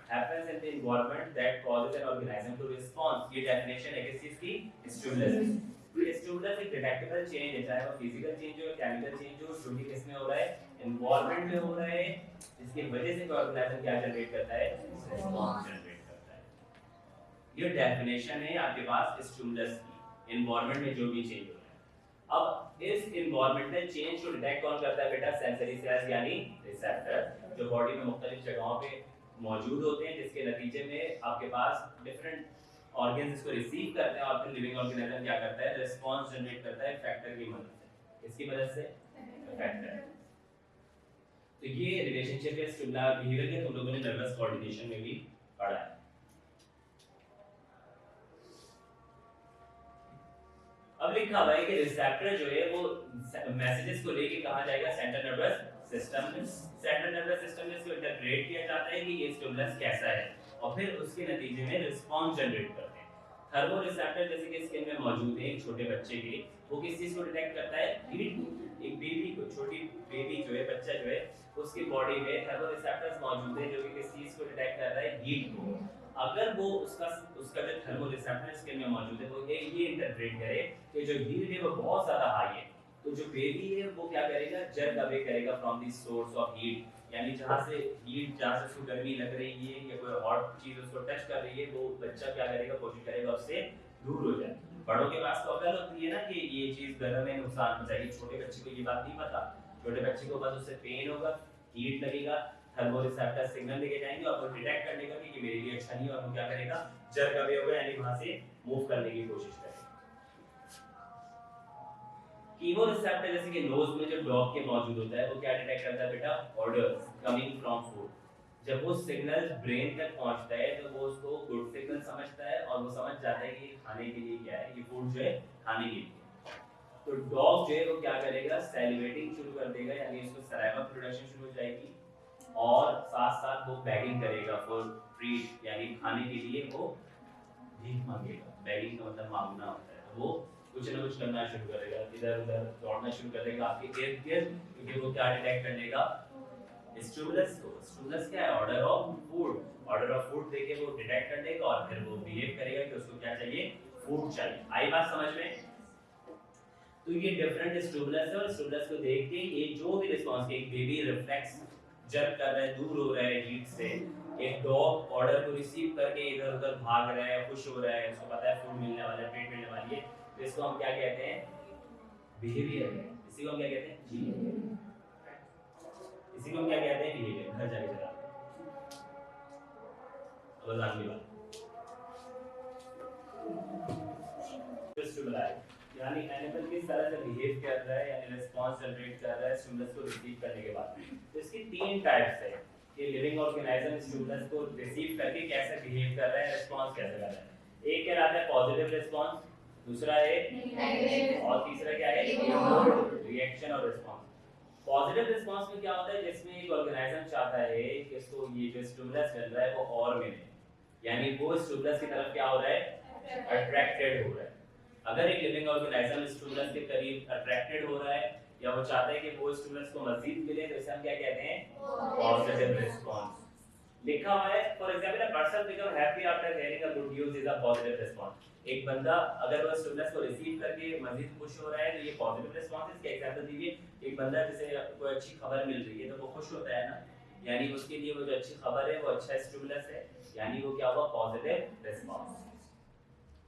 happens in the environment that causes an organism to respond. ये definition है किस चीज की? Stimulus की। ये स्टिमुलस एक डिटेक्टेबल चेंज है, चाहे वो फिजिकल चेंज हो या केमिकल चेंज हो, जो भी किसमें हो रहा है, एनवायरनमेंट में हो रहा है, जिसकी वजह से ऑर्गेनिज्म क्या जनरेट करता है, रिस्पांस जनरेट करता है। ये डेफिनेशन है आपके पास स्टिमुलस की, एनवायरनमेंट में जो भी चेंज हो रहा है। अब इस एनवायरमेंटल चेंज को डिटेक्ट कौन करता है बेटा? सेंसरी सेल्स यानी रिसेप्टर, जो बॉडी में मुख्तलिफ जगहों पे मौजूद होते हैं, जिसके नतीजे में आपके पास डिफरेंट ऑर्गन्स इसको रिसीव करते हैं और फिर लिविंग ऑर्गेनिज्म क्या करता है, रिस्पांस जनरेट करता है फैक्टर की मदद से। इसकी मदद से फैक्टर। तो ये रिलेशनशिप है स्टिमुलर बिहेवियर के, तुम लोगों ने नर्वस कोऑर्डिनेशन में भी पढ़ा है। अब लिखा हुआ है कि रिसेप्टर जो है वो मैसेजेस को लेके कहां जाएगा? सेंट्रल नर्वस सिस्टम में। सेंट्रल नर्वस सिस्टम में इसको इंटरप्रेट किया जाता है कि ये स्टिमुलस कैसा है, और फिर उसके नतीजे में रिस्पांस जनरेट करते हैं। थर्मो रिसेप्टर जैसे कि स्किन में मौजूद है एक छोटे बच्चे के, वो किस चीज को डिटेक्ट करता है? हीट। एक बेबी को, छोटी बेबी जो है, बच्चा जो है, उसकी बॉडी में थर्मो रिसेप्टर्स मौजूद है जो कि किस चीज को डिटेक्ट करता है? हीट को। अगर वो उसका जो थर्मो रिसेप्टर स्किन में मौजूद है वो ये इंटरप्रेट करे कि जो हीट है वो बहुत ज्यादा हाई है, तो जो बेबी है वो क्या करेगा? जर्क अवे करेगा from the source of heat, यानी जहाँ से हीट, जहाँ से उसको गर्मी लग रही है या कोई हॉट चीज उसको टच कर रही है, वो बच्चा क्या करेगा? कोशिश करेगा उससे दूर हो जाए। बड़ों के पास तो अकल होती है ना कि ये चीज गर्म है, नुकसान पहुंचाएगी, छोटे बच्चे को ये बात नहीं पता। छोटे बच्चे को बस उससे पेन होगा, हीट लगेगा, थर्मो रिसेप्टर सिग्नल लेके जाएंगे और वो डिटेक्ट कर लेगा कि ये मेरे लिए अच्छा नहीं है, और वो क्या करेगा? जर्क अवे होगा, यानी वहां से मूव करने की कोशिश करेगा। कीमो रिसेप्टर जैसे कि नोज में जो डॉग के मौजूद होता है, वो क्या डिटेक्ट करता है बेटा? Orders coming from food. जब वो सिग्नल ब्रेन तक पहुंचता है तो वो उसको गुड सिग्नल समझता है और वो समझ जाता है कि खाने के लिए क्या है, ये फूड जो है खाने के लिए। तो डॉग जो है वो क्या करेगा? सैलिवेटिंग शुरू कर देगा, यानी उसको सलाइवा प्रोडक्शन शुरू हो जाएगी, और साथ साथ वो बैगिंग करेगा फॉर ट्रीट, यानी खाने के लिए वो भीख मांगेगा। बैगिंग का मतलब मांगना होता है, तो वो कुछ ना कुछ करना शुरू करेगा, इधर उधर दौड़ना शुरू कर देगा आपके इर्द गिर्द, क्योंकि वो क्या डिटेक्ट कर लेगा? स्टिमुलस को। स्टिमुलस क्या है? Order of food. Order of food देके वो डिटेक्ट कर लेगा और फिर वो बिहेव करेगा कि उसको क्या चाहिए? फूड चाहिए। आई बात समझ में? तो ये डिफरेंट स्टिमुलस है, और स्टिमुलस को देख के ये जो भी रिस्पांस, एक बेबी रिफ्लेक्स जर्क कर रहा है, दूर हो रहा है हीट से, एक डॉग ऑर्डर को रिसीव करके इधर उधर भाग रहा है, खुश हो रहा है, उसको पता है फूड मिलने वाला है, ट्रीट मिलने वाली है, तो इसको हम क्या कहते हैं? बिहेवियर। इसी को हम क्या कहते हैं? इसी को हम क्या कहते हैं? बिहेवियर। घर जाके जरा अब जान की बात स्टिमुलाई, यानी एनिमल किस तरह से बिहेव कर रहा है, यानी रिस्पांस जनरेट कर रहा है स्टिमुलस को रिसीव करने के बाद। तो इसकी तीन टाइप्स है कि लिविंग ऑर्गेनिज्म स्टिमुलस को रिसीव करके कैसे बिहेव कर रहा है, रिस्पांस कैसे कर रहा है। एक कहलाता है पॉजिटिव रिस्पांस, दूसरा है नेगेटिव, और तीसरा क्या है? इग्नोर्ड रिएक्शन और रिस्पांस। पॉजिटिव रिस्पांस में क्या होता है? जिसमें एक ऑर्गेनिज्म चाहता है कि इसको ये जो स्टिमुलस मिल रहा है वो और मिले, यानी वो स्टिमुलस की तरफ क्या हो रहा है? अट्रैक्टेड हो रहा है। अगर एक लिविंग ऑर्गेनिज्म स्टिमुलस के करीब अट्रैक्टेड हो रहा है या वो चाहता है कि वो स्टिमुलस को मजीद मिले, तो इसे हम क्या कहते हैं? Positive response. लिखा हुआ है for example a person become happy after hearing a good news is a positive response. एक बंदा अगर वो स्टिमुलस को रिसीव करके मजीद खुश हो रहा है तो ये पॉजिटिव रिस्पांस है। इसका एग्जांपल दीजिए, एक बंदा जिसे कोई अच्छी खबर मिल रही है तो वो खुश होता है ना, यानी उसके लिए वो जो अच्छी खबर है वो अच्छा स्टिमुलस है, यानी वो क्या हुआ? Positive response.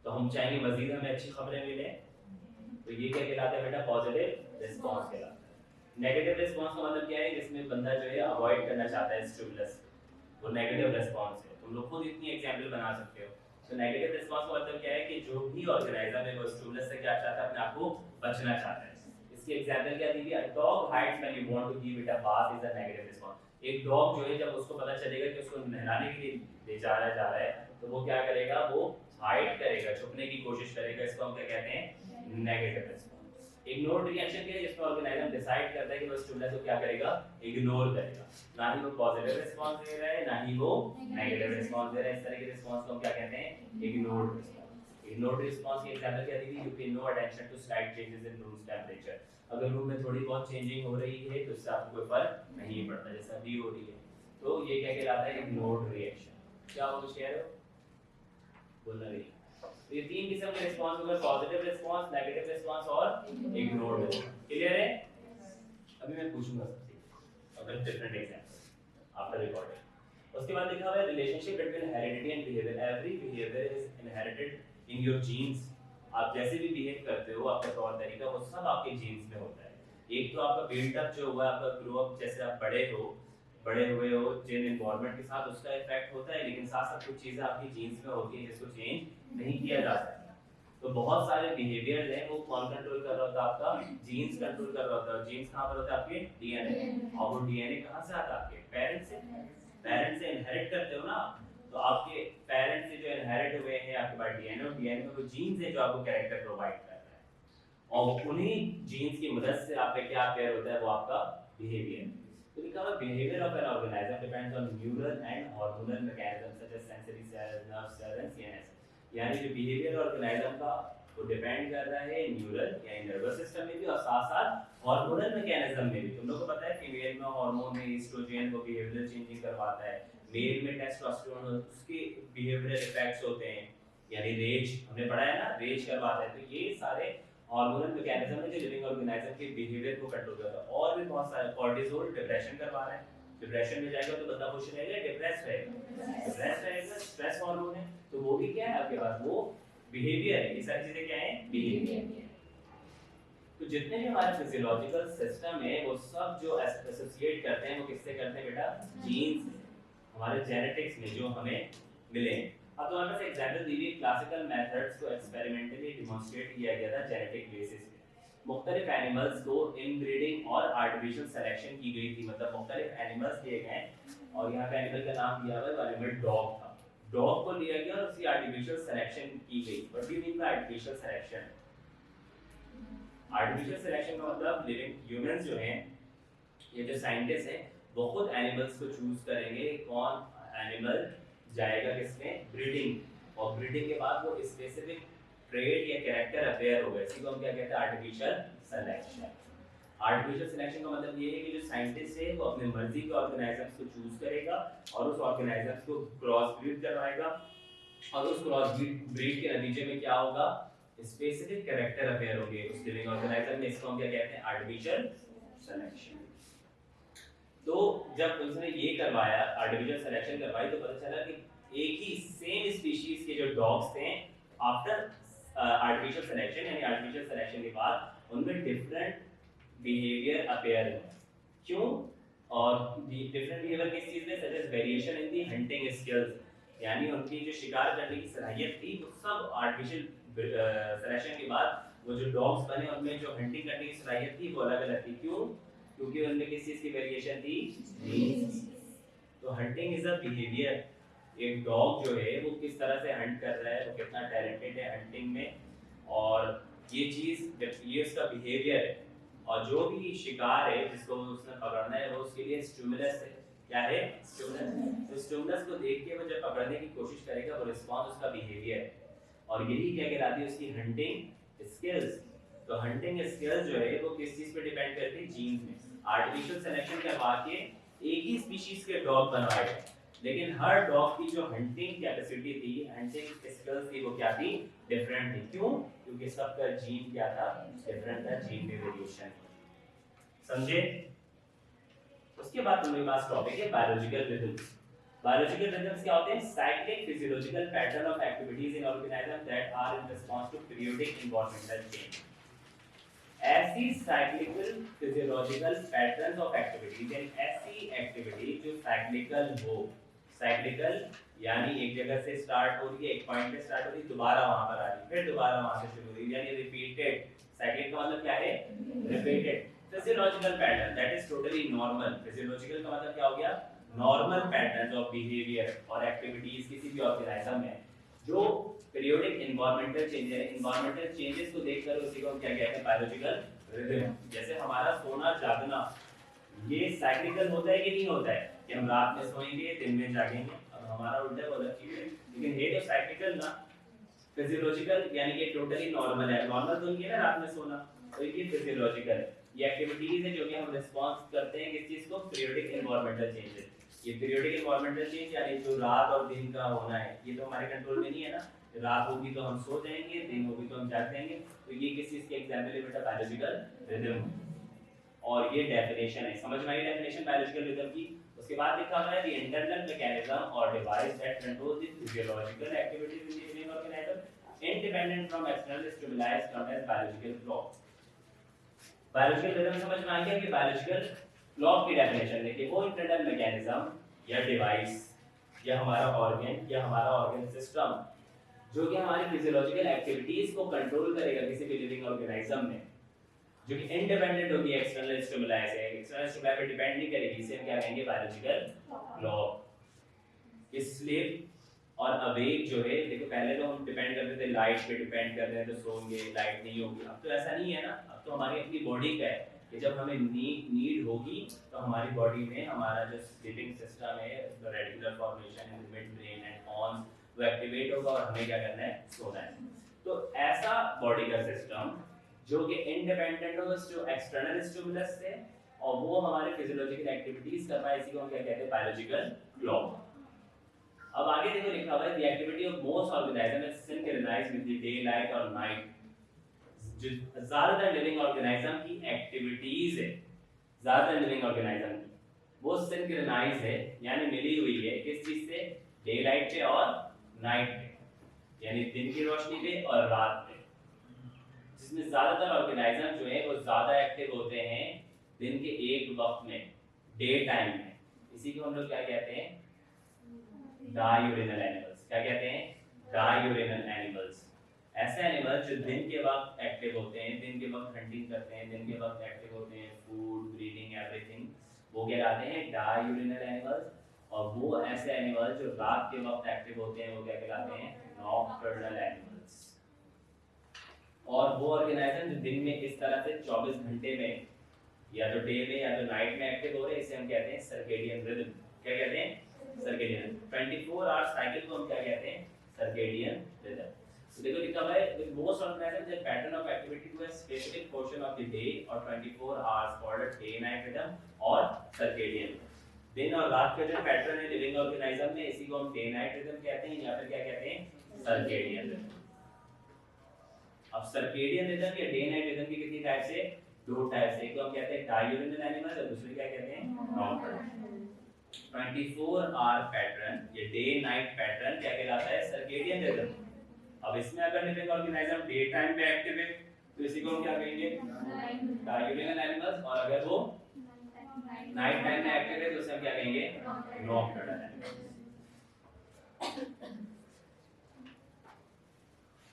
तो हम चाहेंगे मजीद हमें अच्छी खबरें मिले, तो ये क्या कहलाता है बेटा? पॉजिटिव रिस्पांस कहलाता है। नेगेटिव रिस्पांस का मतलब क्या है? जिसमें बंदा जो है अवॉइड करना चाहता है स्टिमुलस, वो नेगेटिव रिस्पांस है। तुम लोग खुद इतनी एग्जांपल बना सकते हो। तो नेगेटिव रिस्पांस का मतलब क्या है कि जो भी ऑर्गेनाइजर है वो स्टिमुलस से क्या चाहता है? अपने आप को बचना चाहता है। इसकी एग्जांपल क्या दी गई? A dog hides when you want to give it a bath is a negative response. एक डॉग जो है जब उसको पता चलेगा कि उसको नहलाने के लिए ले जाया जा रहा है तो वो क्या करेगा? वो हाइड करेगा, छुपने की कोशिश करेगा। इसको हम क्या कहते हैं? Negative response. इग्नोर्ड रिएक्शन क्या है? जिसमें ऑर्गेनाइजर डिसाइड करता है कि वो स्टिमुलस को क्या करेगा? इग्नोर करेगा। ना ही वो पॉजिटिव रिस्पांस दे रहा है ना ही वो नेगेटिव रिस्पांस दे रहा है। इस तरह के रिस्पांस को हम क्या कहते हैं? Ignored response. इग्नोर्ड रिस्पांस की एग्जांपल क्या दी? You pay no attention to slight changes in room temperature. अगर रूम में थोड़ी बहुत चेंजिंग हो रही है तो इससे आपको कोई फर्क नहीं पड़ता, जैसा भी हो रही है। तो तो ये क्या कहलाता है, इग्नोर्ड रिएक्शन। क्या वो कुछ कह रहे हो, बोलना नहीं। तो ये तीन किस्म के रिस्पांस होंगे, पॉजिटिव रिस्पांस, नेगेटिव रिस्पांस और इग्नोर्ड रिस्पांस। क्लियर है? अभी मैं पूछूंगा सबसे अगर डिफरेंट एग्जांपल आफ्टर रिकॉर्डिंग। उसके बाद लिखा हुआ है relationship between heredity and behaviour. Every behaviour is inherited in your genes. आप जैसे भी बिहेव करते हो, आपका तौर तरीका, वो सब आपके जीन्स में होता है। एक तो आपका बिल्डअप जो हुआ, आपका ग्रो अप, जैसे आप बड़े हुए हो जिन एनवायरनमेंट के साथ, उसका इफेक्ट होता है, लेकिन साथ साथ कुछ चीज़ें आपकी जीन्स में होती हैं जिसको चेंज नहीं किया जा सकता। तो बहुत सारे बिहेवियर्स हैं, वो कौन कंट्रोल कर रहा होता है, आपका जीन्स कंट्रोल कर रहा होता है। जीन्स कहाँ पर होता है, आपके डीएनए। और वो डीएनए कहाँ से आता है, आपके पेरेंट्स से इनहेरिट करते हो ना। तो आपके पेरेंट्स से जो इनहेरिट हुए हैं आपके पास डीएनए, और डीएनए में वो जीन्स है जो आपको कैरेक्टर प्रोवाइड कर रहा है, और उन्हीं जीन्स की मदद से आप पे क्या पेयर होता है, वो आपका बिहेवियर। तो लिखा हुआ behaviour of an organism depends on neural and hormonal mechanism such as sensory cells, nerve cells and CNS. यानी जो बिहेवियर ऑर्गेनिज्म का, वो डिपेंड कर रहा है न्यूरल यानी नर्वस सिस्टम में भी, और साथ साथ हार्मोनल मैकेनिज्म में भी। तुम लोगों को पता है फीमेल में हार्मोन है एस्ट्रोजन, वो बिहेवियरल चेंजिंग करवाता है। मेल में टेस्टोस्टेरोन, उसके बिहेवियरल इफेक्ट्स होते हैं, यानी रेज हमने पढ़ा है ना, रेज करवाता है। तो ये सारे हार्मोनल मैकेनिज्म है जो लिविंग ऑर्गेनिज्म के बिहेवियर को कंट्रोल करता है। और भी बहुत सारे, कॉर्टिसोल डिप्रेशन करवा रहा है, डिप्रेशन में जाएगा तो बंदा खुश रहेगा, डिप्रेस रहेगा, स्ट्रेस हार्मोन है। तो वो भी क्या है आपके पास, वो बिहेवियर है। ये सारी चीजें क्या है, बिहेवियर। तो जितने भी हमारे फिजियोलॉजिकल सिस्टम है, वो सब जो एसोसिएट करते हैं, वो किससे करते हैं बेटा, जीन्स से, हमारे जेनेटिक्स में जो हमें मिले हैं। अब तो हमारे पास एग्जांपल दी हुई क्लासिकल मेथड्स को एक्सपेरिमेंटली डिमॉन्स्ट्रेट किया गया था जेनेटिक बेसिस पे। मुख्तलिफ एनिमल्स को इनब्रीडिंग और आर्टिफिशियल सिलेक्शन की गई थी, मतलब मुख्तलिफ एनिमल्स लिए गए, और यहाँ पे एनिमल का नाम दिया हुआ है, एनिमल डॉग था। डॉग को लिया गया और उसकी आर्टिफिशियल सिलेक्शन की गई। What do you mean by artificial selection? Artificial selection का मतलब लिविंग ह्यूमंस जो हैं, ये जो साइंटिस्ट हैं, वो खुद एनिमल्स को चूज करेंगे कौन एनिमल जाएगा किसमें, ब्रीडिंग, और ब्रीडिंग के बाद वो स्पेसिफिक ट्रेट या कैरेक्टर अपेयर होगा। इसी को हम क्या कहते हैं, आर्टिफिशियल सिलेक्शन। आर्टिफिशियल सिलेक्शन का मतलब ये है कि जो साइंटिस्ट है वो अपने मर्जी के ऑर्गेनाइजम्स को चूज करेगा और उस ऑर्गेनाइजम्स को क्रॉस ब्रीड करवाएगा, और उस क्रॉस ब्रीड के नतीजे में क्या होगा, स्पेसिफिक कैरेक्टर अपेयर होंगे उस लिविंग ऑर्गेनाइजम में। इसको हम क्या कहते हैं, आर्टिफिशियल सिलेक्शन। तो जब उसने ये करवाया, आर्टिफिशियल सिलेक्शन करवाई, तो पता चला कि एक ही सेम स्पीशीज के जो डॉग्स थे, आफ्टर आर्टिफिशियल सिलेक्शन यानी आर्टिफिशियल सिलेक्शन के बाद उनमें डिफरेंट बिहेवियर अपेयर हुआ। क्यों? और डिफरेंट बिहेवियर किस चीज में, such as variation in the hunting skills, यानी उनकी जो शिकार करने की सलाहियत थी, वो सब आर्टिफिशियल सिलेक्शन के बाद वो जो डॉग्स बने उनमें जो हंटिंग करने की सलाहियत थी वो अलग अलग थी। क्यों? क्योंकि उनमें किस चीज की वेरिएशन थी, जीन्स। तो हंटिंग इज अ बिहेवियर। एक डॉग जो है वो किस तरह से हंट कर रहा है, वो कितना टैलेंटेड है हंटिंग में, और ये चीज, ये उसका बिहेवियर है। और जो भी शिकार है जिसको उसने पकड़ना है, वो उसके लिए स्टिमुलस है। क्या है, स्टिमुलस। तो स्टिमुलस को देख के वो जब पकड़ने की कोशिश करेगा, वो रिस्पॉन्स उसका बिहेवियर है, और यही क्या कहलाती है, उसकी हंटिंग स्किल्स। तो हंटिंग स्किल्स जो है वो किस चीज पे डिपेंड करती है, जीन्स में। आर्टिफिशियल सिलेक्शन करवा के एक ही स्पीशीज के डॉग बनवाए गए, लेकिन हर डॉग की जो हंटिंग कैपेसिटी थी, हंटिंग स्किल्स थी, वो क्या थी, डिफरेंट थी। क्यों? क्योंकि सबका जीन क्या था, डिफरेंट था, जीन में वेरिएशन। समझे? उसके बाद तुम्हारे पास टॉपिक है बायोलॉजिकल रिदम्स। बायोलॉजिकल रिदम्स क्या होते हैं, cyclic physiological pattern of activities in organism that are in response to periodic environmental change. ऐसी cyclical physiological patterns of activities, यानी ऐसी एक्टिविटी जो साइक्लिकल हो। साइक्लिकल यानी एक जगह से स्टार्ट हो रही है, एक पॉइंट पे स्टार्ट हो रही है, दोबारा वहां पर आ रही है, फिर दोबारा वहां से शुरू हो रही है, यानी रिपीटेड। साइक्लिक का मतलब क्या है, repeated. Physiological pattern that is totally normal. Physiological का मतलब क्या हो गया, नॉर्मल पैटर्न्स ऑफ बिहेवियर और एक्टिविटीज किसी भी ऑर्गेनिज्म में जो periodic environmental changes, environmental changes को देखकर उसी को हम क्या कहते हैं, बायोलॉजिकल रिदम। जैसे हमारा सोना जागना, ये साइक्लिकल होता है कि नहीं होता है, कि हम रात में सोएंगे दिन में जागेंगे। अब हमारा उल्टा वाला चीज है, लेकिन ये तो साइक्लिकल ना, फिजियोलॉजिकल यानी कि टोटली नॉर्मल है। नॉर्मल तो नहीं है ना रात में सोना, तो ये फिजियोलॉजिकल है। ये एक्टिविटीज है जो कि हम रिस्पांस करते हैं किस चीज को, पीरियोडिक एनवायरमेंटल चेंजेस। ये पीरियोडिक एनवायरमेंटल चेंज यानी जो रात और दिन का होना है, ये तो हमारे कंट्रोल में नहीं है ना। रात होगी तो हम सो जाएंगे, दिन होगी तो हम जाग जाएंगे। तो ये किस चीज के एग्जांपल है बेटा? Biological rhythm. और ये डेफिनेशन है, समझ में आई डेफिनेशन बायोलॉजिकल रिदम की। उसके बाद लिखा हुआ है द इंटरनल मैकेनिज्म और device that control the physiological activities in the living organism independent from external stimuli called as biological clock. Biological rhythm समझ में आ गया कि बायोलॉजिकल क्लॉक की डेफिनेशन देखिए, वो इंटरनल मैकेनिज्म या डिवाइस या हमारा ऑर्गन सिस्टम जो कि हमारी फिजियोलॉजिकल एक्टिविटीज को कंट्रोल करेगा किसी भी लिविंग ऑर्गेनिज्म में, जो कि इंडिपेंडेंट होगी एक्सटर्नल स्टिमुली से, एक्सटर्नल स्टिमुली पे डिपेंड नहीं करेगी, इसे हम क्या कहेंगे? Biological clock. स्लीप और अवेक जो है, देखो पहले तो हम डिपेंड करते थे लाइट पे, डिपेंड करते हैं तो सोएंगे, लाइट नहीं होगी। अब तो ऐसा नहीं है ना, अब तो हमारी अपनी बॉडी का है कि जब हमें नीड होगी तो हमारी बॉडी में हमारा जो स्लीपिंग सिस्टम है, reticular formation in mid brain and pons, वो एक्टिवेट होगा और हमें क्या करना है? सोना है। तो ऐसा बॉडी का सिस्टम जो कि इंडिपेंडेंट हो जो एक्सटर्नल स्टिमुलस से और वो हमारे फिजियोलॉजिकल एक्टिविटीज कर पाए, इसी को हम क्या कहते हैं? Biological clock. अब आगे देखो लिखा हुआ है the activity of most organism is synchronized with the day light और नाइट। जो ज्यादातर लिविंग ऑर्गेनिज्म की एक्टिविटीज है, ज्यादातर लिविंग ऑर्गेनिज्म की वो सिंक्रोनाइज है, यानी मिली हुई है किस चीज से? डे लाइट पे और नाइट पे, यानी दिन की रोशनी पे और रात पे। जिसमें ज्यादातर ऑर्गेनिज्म जो है वो ज्यादा एक्टिव होते हैं दिन के एक वक्त में, डे टाइम में। इसी को हम लोग क्या कहते हैं? डायूरिनल एनिमल्स। क्या कहते हैं? डायूरिनल एनिमल्स। ऐसे एनिमल जो दिन के वक्त एक्टिव होते हैं, दिन के वक्त हंटिंग करते हैं, दिन के वक्त एक्टिव होते हैं, फूड, ब्रीडिंग, एवरीथिंग, वो कहलाते हैं डायूरिनल एनिमल्स। और वो ऐसे एनिमल जो रात के वक्त एक्टिव होते हैं वो क्या कहलाते हैं? Nocturnal animals. और वो ऑर्गेनाइजम जो दिन में इस तरह से 24 घंटे में या तो डे में या तो नाइट में एक्टिव हो रहे हैं, इसे हम कहते हैं सर्केडियन रिदम। क्या कहते हैं? सर्केडियन। 24 आवर साइकिल को हम क्या कहते हैं? Circadian rhythm. तो देखो लिखा हुआ है with most organisms the pattern of activity to a specific portion of the day or 24 hours called day night rhythm और circadian। दिन और रात का जो पैटर्न है लिविंग ऑर्गेनिज्म में, इसी को हम डे नाइट रिदम कहते हैं या फिर क्या कहते हैं? Circadian rhythm. अब सर्केडियन रिदम या डे नाइट रिदम की कितनी टाइप्स है? दो टाइप्स है। एक तो हम कहते हैं डायूरिनल एनिमल्स और दूसरी क्या कहते हैं? नॉकटर्नल। 24 आवर पैटर्न या डे नाइट पैटर्न क्या कहलाता है? Circadian rhythm. अब इसमें अगर लिविंग ऑर्गेनिज्म डे टाइम पे एक्टिव है तो इसी को हम क्या कहेंगे? डायूरिनल एनिमल्स। और अगर वो नाइट टाइम में एक्टिव है तो उसे हम क्या कहेंगे? Nocturnal animals.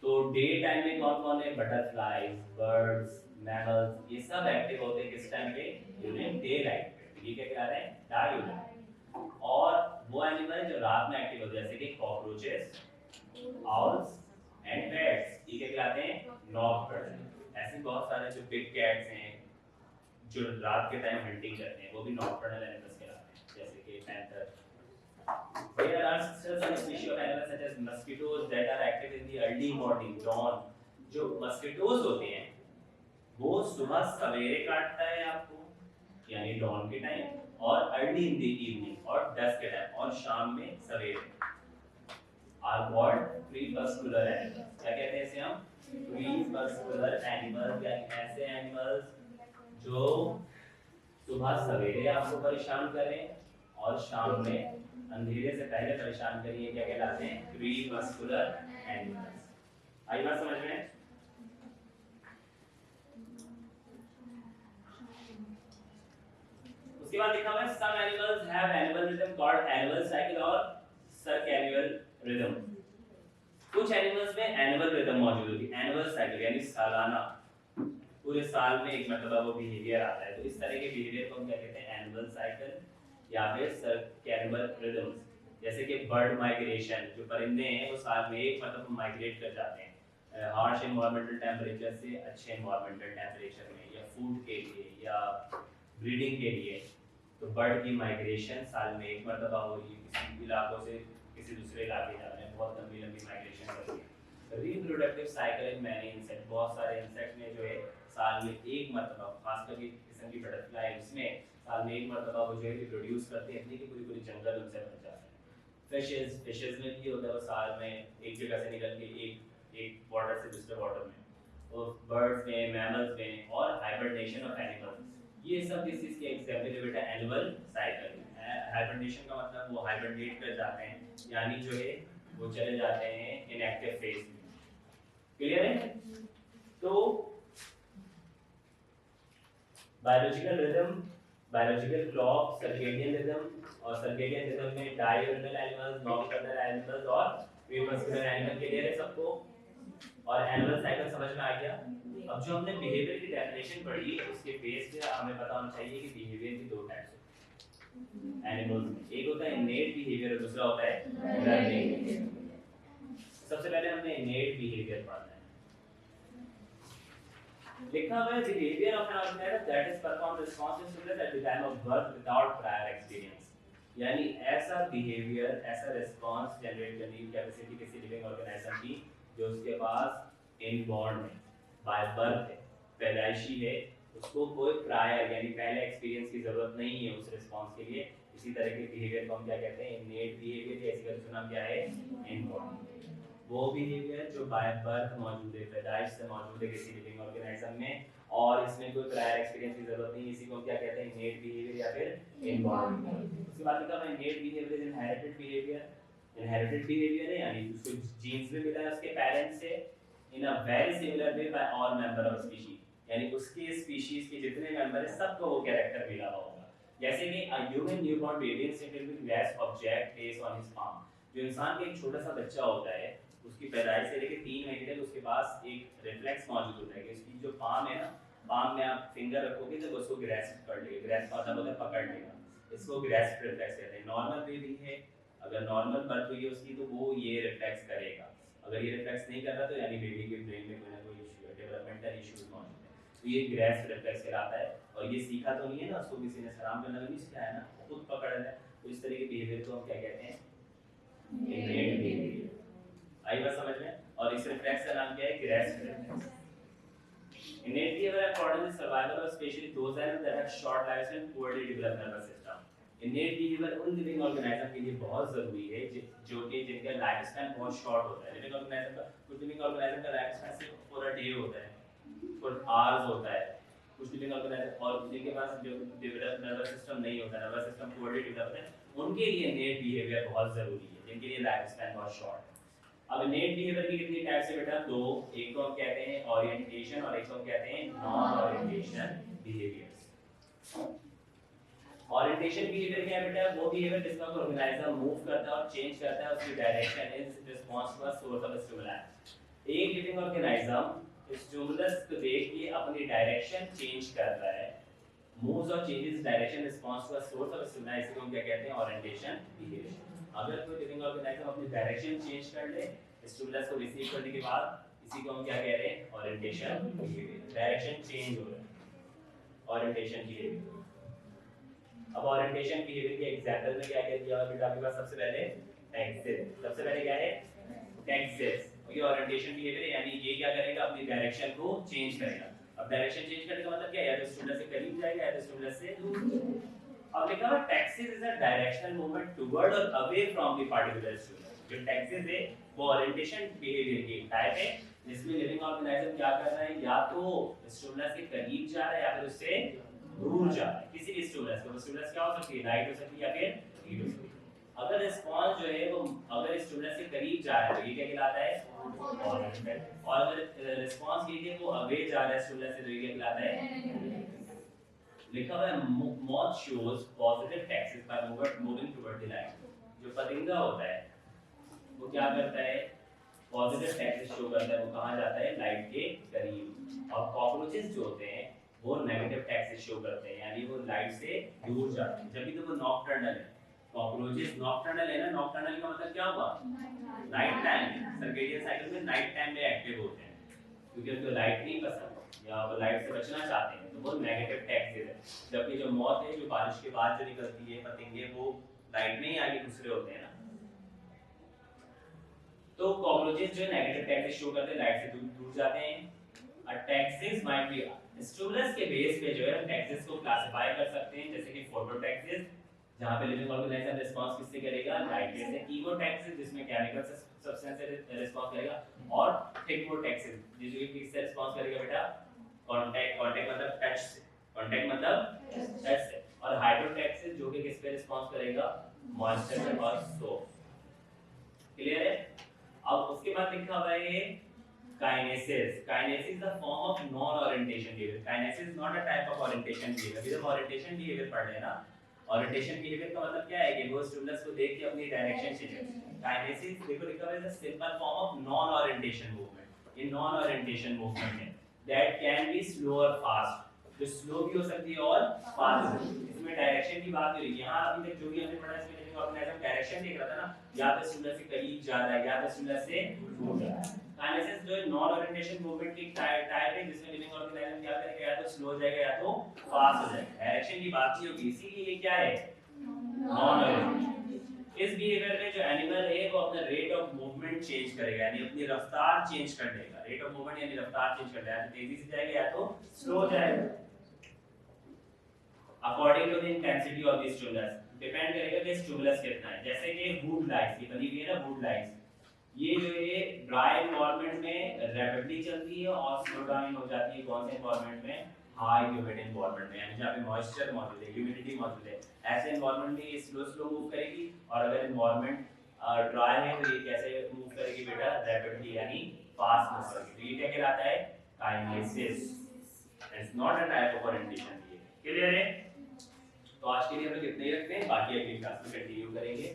तो डे टाइम में कौन कौन है? बटरफ्लाइज, बर्ड्स, मैमल्स, ये सब एक्टिव होते हैं किस टाइम पे? ड्यूरिंग डे लाइट पे। ये क्या कह रहे हैं? डायूरिनल। और वो एनिमल जो रात में एक्टिव होते हैं जैसे कि कॉकरोचेस, आउल्स एंड बैट्स, ये क्या कहलाते हैं? नॉकटर्नल। ऐसे बहुत सारे जो बिग कैट्स हैं जो रात के टाइम हंटिंग करते हैं वो भी नॉकटर्नल एनिमल्स कहलाते हैं, जैसे कि panther. There are some species of animals such as mosquitoes that are active in the early morning dawn। जो मस्किटोज होते हैं वो सुबह सवेरे काटता है आपको, यानी डॉन के टाइम, और अर्ली इन द इवनिंग और डस्क के टाइम और शाम में सवेरे। are called crepuscular animals। क्या कहते हैं इसे हम? crepuscular animals, यानी ऐसे एनिमल्स जो सुबह सवेरे आपको परेशान करें और शाम में अंधेरे से पहले परेशान करिए, क्या कहलाते हैं? crepuscular animals। आई बात समझ में? उसके बाद लिखा हुआ है some animals have annual rhythm called annual cycle और circannual rhythm। कुछ एनिमल्स में एनुअल रिदम मौजूद होती है, एनुअल साइकिल यानी सालाना, पूरे साल में एक मर्तबा वो बिहेवियर आता है। तो इस तरह के बिहेवियर को हम क्या कहते हैं? एनुअल साइकिल या फिर सर्कैनुअल रिदम्स। जैसे कि बर्ड माइग्रेशन, जो परिंदे हैं वो साल में एक मर्तबा माइग्रेट कर जाते हैं हार्श एनवायरमेंटल टेम्परेचर से अच्छे एनवायरमेंटल टेम्परेचर में, या फूड के लिए या ब्रीडिंग के लिए। तो बर्ड की माइग्रेशन साल में एक मर्तबा हो रही है, किसी इलाकों से किसी दूसरे इलाके जा रहे हैं, बहुत लंबी लंबी माइग्रेशन करती है। Reproductive cycle in many insect, बहुत सारे इंसेक्ट में जो है साल में एक मर्तबा, खास करके किस्म की बटरफ्लाई उसमें साल में एक मरतबा वो जो है रिप्रोड्यूस करते हैं, इतनी कि पूरी पूरी जंगल उनसे भर जाते हैं। फिशेज में भी होता है, वो साल में एक जगह से निकल के एक वाटर से दूसरे वाटर में, और बर्ड्स में, मैमल्स में, और हाइबरनेशन ऑफ एनिमल्स, ये सब किस चीज़ के एग्जाम्पल है बेटा? Annual cycle. हाइबरनेशन का मतलब वो हाइबरनेट कर जाते हैं, यानी जो है वो चले जाते हैं इनएक्टिव फेज में। क्लियर है? तो biological rhythm, biological clock, circadian rhythm, और सर्केडियन रिदम में डायurnal एनिमल्स, नॉकटर्नल एनिमल्स और क्रेपस्कुलर एनिमल। क्लियर है सबको? और एनुअल साइकिल समझ में आ गया? अब जो हमने बिहेवियर की डेफिनेशन पढ़ी, उसके बेस पे हमें पता होना चाहिए कि बिहेवियर की दो टाइप्स होती हैं एनिमल्स में। एक होता है इनेट बिहेवियर और दूसरा होता है लर्निंग। सबसे पहले हमने इनेट बिहेवियर पढ़ना है। लिखा हुआ है behaviour of an organism that is perform response to stimulus at the time of birth without prior experience. यानी ऐसा बिहेवियर, ऐसा रिस्पांस जनरेट करने की कैपेसिटी किसी लिविंग ऑर्गेनिज्म की जो उसके पास इनबॉर्न है, बाय बर्थ है, पैदाइशी है, उसको कोई प्रायर यानी पहले एक्सपीरियंस की जरूरत नहीं है उस रिस्पांस के लिए। इसी तरह के बिहेवियर को हम क्या कहते हैं? इनेट बिहेवियर। ऐसी का नाम क्या है? इनबॉर्न। वो बिहेवियर जो बाय बर्थ मौजूद है, पैदाइश से मौजूद है किसी लिविंग ऑर्गेनिज्म में, और इसमें कोई प्रायर एक्सपीरियंस की जरूरत नहीं है, इसी को क्या कहते हैं? इनेट बिहेवियर या फिर इनबॉर्न। उसके बाद लिखा है इनेट behaviour is inherited behaviour. Inherited behaviour है यानी उसको जीन्स में मिला है उसके पेरेंट्स से, in a very similar way by all member of species, यानी उसके स्पीशीज के जितने मेंबर है सबको वो कैरेक्टर मिला हुआ होगा। जैसे कि a human newborn baby is sitting with glass object place on his palm. जो इंसान का एक छोटा सा बच्चा होता है, उसकी पैदाइश से लेकर 3 महीने तक उसके पास एक रिफ्लेक्स मौजूद होता है कि उसकी जो पाम है ना, पाम में आप फिंगर रखोगे तो उसको ग्रेस्प कर लेगा। ग्रेस्प का मतलब होता है पकड़ लेगा, इसको ग्रेस्प रिफ्लेक्स कहते हैं। नॉर्मल बेबी है, अगर नॉर्मल बर्थ हुई है उसकी, तो वो ये रिफ्लेक्स करेगा। अगर ये रिफ्लेक्स नहीं कर रहा तो यानी बेबी के ब्रेन में कोई ना कोई इशू है, डेवलपमेंटल इश्यूज मौजूद है, तो ये ग्रेस्प रिफ्लेक्स कहलाता है। और ये सीखा तो नहीं है ना, उसको किसी ने सलाम करना नहीं सिखाया ना, खुद पकड़ है। तो इस तरह के बिहेवियर को हम क्या कहते हैं? इनेट बिहेवियर। आई बात समझ में? और इस रिफ्लेक्स का नाम क्या है? Grasp reflex. Innate behavior according to survival of species those animals that have short lifespan poorly developed nervous system. Innate behavior उन living organism के लिए बहुत जरूरी है जो कि जिनका लाइफ स्पैन बहुत शॉर्ट होता है। लिविंग ऑर्गेनिज्म का, कुछ लिविंग ऑर्गेनिज्म का लाइफ स्पैन सिर्फ फॉर अ डे होता है, फॉर आवर्स होता है। कुछ लिविंग ऑर्गेनिज्म और जिनके पास जो डेवलप नर्वस सिस्टम नहीं होता, नर्वस सिस्टम पोorly डेवलप्ड है, उनके लिए innate behavior बहुत जरूरी है, जिनके लिए लाइफ स्पैन बहुत शॉर्ट है। अब इनेट बिहेवियर की कितनी टाइप्स है बेटा? दो। एक को हम कहते हैं ओरिएंटेशन और एक को हम कहते हैं non orientation behaviours. Orientation behaviour क्या है बेटा? वो बिहेवियर जिसमें ऑर्गेनाइजर मूव करता है और चेंज करता है, उसकी direction is response to a source of stimulus. एक लिविंग ऑर्गेनाइजम स्टिमुलस को देख के अपनी डायरेक्शन चेंज कर रहा है, मूव्स और changes direction response to a source of stimulus, इसको हम क्या कहते हैं? Orientation behaviour. अगर कोई लिविंग ऑर्गेनिज्म अपनी डायरेक्शन चेंज कर ले स्टिमुलस को रिसीव करने के बाद, इसी को हम क्या कह रहे हैं? Orientation behaviour. डायरेक्शन चेंज हो रहा है, ओरिएंटेशन बिहेवियर। अब ओरिएंटेशन बिहेवियर के एग्जांपल में क्या कह दिया बेटा आपके पास? सबसे पहले टैक्सेस। सबसे पहले क्या है? टैक्सेस। ये ओरिएंटेशन बिहेवियर यानी ये क्या करेगा? अपनी डायरेक्शन को चेंज करेगा। अब डायरेक्शन चेंज करने का मतलब क्या है? या तो स्टिमुलस से करीब जाएगा या तो स्टिमुलस से दूर जाएगा। अब लिखा हुआ taxes is a directional movement toward और away from the particular stimulus. जो टैक्सेस है वो ओरिएंटेशन बिहेवियर की टाइप है, जिसमें लिविंग ऑर्गेनिज्म क्या कर रहा है? या तो स्टिमुलस के करीब जा रहा है या फिर उससे दूर जा रहा है। किसी भी स्टिमुलस को, स्टिमुलस क्या हो सकती है? लाइट हो सकती है या फिर हीट हो सकती है। अगर रिस्पांस जो है वो अगर स्टिमुलस से करीब जा रहा है तो ये क्या कहलाता है? ओरिएंटेड। और अगर रिस्पांस के लिए वो अवे जा रहा है स्टिमुलस से तो ये क्या कहलाता है? लिखा हुआ है moth shows positive taxes by moving toward the light। जो पतंगा होता है वो क्या करता है? पॉजिटिव टैक्सेस शो करता है, वो कहाँ जाता है? लाइट के करीब। और कॉकरोचेस जो होते हैं वो नेगेटिव टैक्सेस शो करते हैं, यानी वो लाइट से दूर जाते हैं। जब भी तो वो नॉकटर्नल है, कॉकरोचेस नॉकटर्नल है ना। नॉकटर्नल का मतलब क्या हुआ? Night time. सर्केडियन साइकिल में नाइट टाइम में एक्टिव होते हैं, क्योंकि उनको लाइट नहीं पसंद या वो लाइट से बचना चाहते हैं, तो वो नेगेटिव टैक्सेस है। जबकि जो मौत है, जो बारिश के बाद जो निकलती है पतंगे, वो लाइट में ही आगे दूसरे होते हैं ना। तो कॉकरोचेस जो नेगेटिव टैक्सेस शो करते हैं, लाइट से दूर दूर जाते हैं। अ टैक्सेस माइट बी स्टिमुलस के बेस पे जो है हम टैक्सेस को क्लासिफाई कर सकते हैं, जैसे कि फोटोटैक्सेस जहां पे लिविंग ऑर्गेनिज्म रिस्पांस किससे करेगा, लाइट से, कीमोटैक्सेस जिसमें केमिकल सब्सटेंस से रिस्पांस करेगा, और थिक्मोटैक्सेस जो कि किससे रिस्पांस करेगा बेटा, कांटेक्ट, कांटेक्ट मतलब टच से, कांटेक्ट मतलब टच से, और हाइड्रोटैक्सेस जो कि किस पे रिस्पांस करेगा, मॉइस्चर पे और सोप। क्लियर है? अब उसके बाद लिखा हुआ है kinesis. Kinesis is a form of non-orientation behavior. Kinesis is not a type of orientation behavior. जब orientation behavior पढ़ रहे हैं ना, orientation behavior का मतलब क्या है कि वो स्टिमुलस को देख के अपनी डायरेक्शन चेंज। Kinesis देखो लिखा हुआ है a simple form of non-orientation movement. ये non-orientation movement है that can be slow or fast. जो स्लो भी हो सकती है और फास्ट भी। इसमें डायरेक्शन की बात हो रही है। यहाँ अभी तक जो भी हमने पढ़ा इसमें लिविंग ऑर्गेनिज्म डायरेक्शन देख रहा था ना, या तो स्टिमुलस से करीब जा रहा है या तो स्टिमुलस से दूर जा रहा है। काइनेसिस जो नॉन ओरिएंटेशन मूवमेंट की टाइप है, जिसमें लिविंग ऑर्गेनिज्म क्या करेगा, या तो स्लो हो जाएगा या तो फास्ट हो जाएगा। डायरेक्शन की बात नहीं होगी, इसीलिए ये क्या है, नॉन ओरिएंटेशन। इस बिहेवियर में जो एनिमल है वो अपना रेट ऑफ मूवमेंट चेंज करेगा, यानी अपनी रफ्तार चेंज कर देगा। रेट ऑफ मूवमेंट यानी रफ्तार चेंज कर देगा, या तो तेजी से जाएगा या तो स्लो हो जाएगा। According to the intensity of the stimulus, depend करेगा कि स्टिमुलस कितना है। जैसे कि वुड लाइट्स, ये बनी हुई है ना वुड लाइट्स, ये जो है ड्राई एनवायरनमेंट में रैपिडली चलती है और स्लो डाउन हो जाती है कौन से एनवायरनमेंट में, हाई ह्यूमिड एनवायरनमेंट में, यानी जहाँ पे मॉइस्चर मौजूद है, ह्यूमिडिटी मौजूद है, ऐसे एनवायरनमेंट में ये स्लो मूव करेगी। और अगर एनवायरनमेंट ड्राई है तो ये कैसे मूव करेगी बेटा, रैपिडली यानी फास्ट मूव करेगी। तो ये क्या कहलाता है, kinesis. It's not a type of orientation. Clear है? तो आज के लिए हम लोग इतना ही रखते हैं, बाकी अगली क्लास में कंटिन्यू करेंगे।